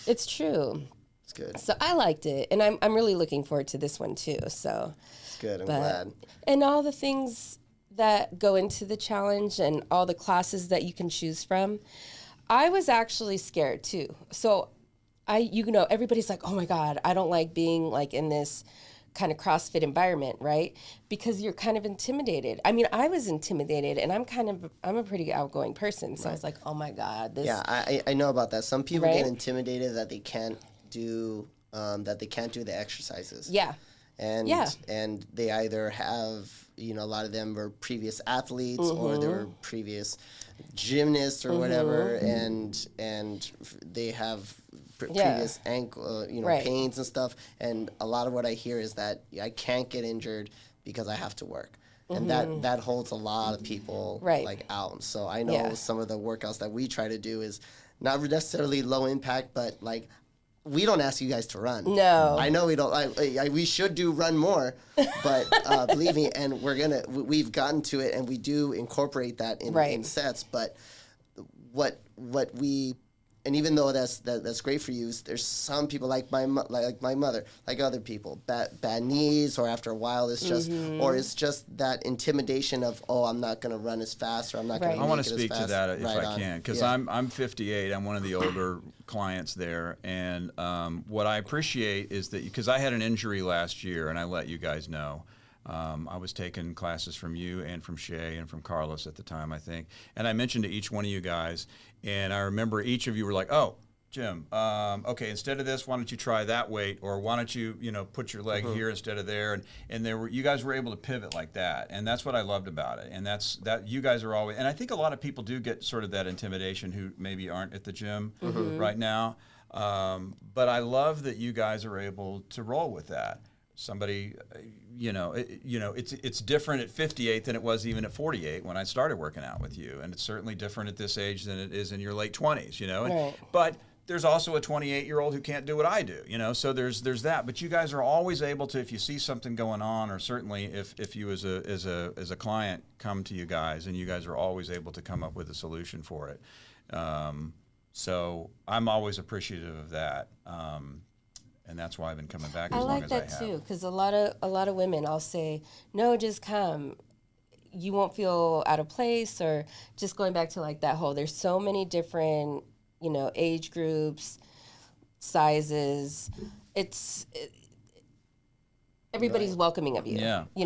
It's true. It's good. So I liked it, and I'm really looking forward to this one too. So It's good. I'm glad. And all the things that go into the challenge and all the classes that you can choose from. I was actually scared too. So everybody's like, oh my God, I don't like being like in this kind of CrossFit environment, right? Because you're kind of intimidated. I mean, I was intimidated, and I'm a pretty outgoing person. So I was like, oh my God, this. Yeah, I know about that. Some people get intimidated that they can't do the exercises. Yeah. And they either have, a lot of them were previous athletes or they were previous gymnasts or whatever, and they have previous ankle, pains and stuff. And a lot of what I hear is that I can't get injured because I have to work. And that holds a lot of people like out. So I know some of the workouts that we try to do is not necessarily low impact, but like we don't ask you guys to run. No. I know we don't. We should do run more, but believe me, and we've gotten to it, and we do incorporate that in sets. But what we, and even though that's great for you, there's some people like my mother, like other people, bad knees, or after a while it's just, or it's just that intimidation of, oh, I'm not going to run as fast, or I'm not going to. I want to speak to that if I can, because I'm 58. I'm one of the older clients there, and what I appreciate is that, because I had an injury last year, and I let you guys know. I was taking classes from you and from Shay and from Carlos at the time, I think. And I mentioned to each one of you guys, and I remember each of you were like, oh, Jim, okay, instead of this, why don't you try that weight? Or why don't you, put your leg here instead of there? And you guys were able to pivot like that. And that's what I loved about it. And that's you guys are always, and I think a lot of people do get sort of that intimidation who maybe aren't at the gym right now. But I love that you guys are able to roll with that. Somebody, it's different at 58 than it was even at 48 when I started working out with you, and it's certainly different at this age than it is in your late 20s, But there's also a 28-year-old who can't do what I do, So there's that. But you guys are always able to, if you see something going on, or certainly if you as a client come to you guys, and you guys are always able to come up with a solution for it. So I'm always appreciative of that. And that's why I've been coming back as long as I have. I like that too, because a lot of women, I'll say, no, just come. You won't feel out of place, or just going back to like that whole, there's so many different, age groups, sizes. Everybody's welcoming of you. Yeah.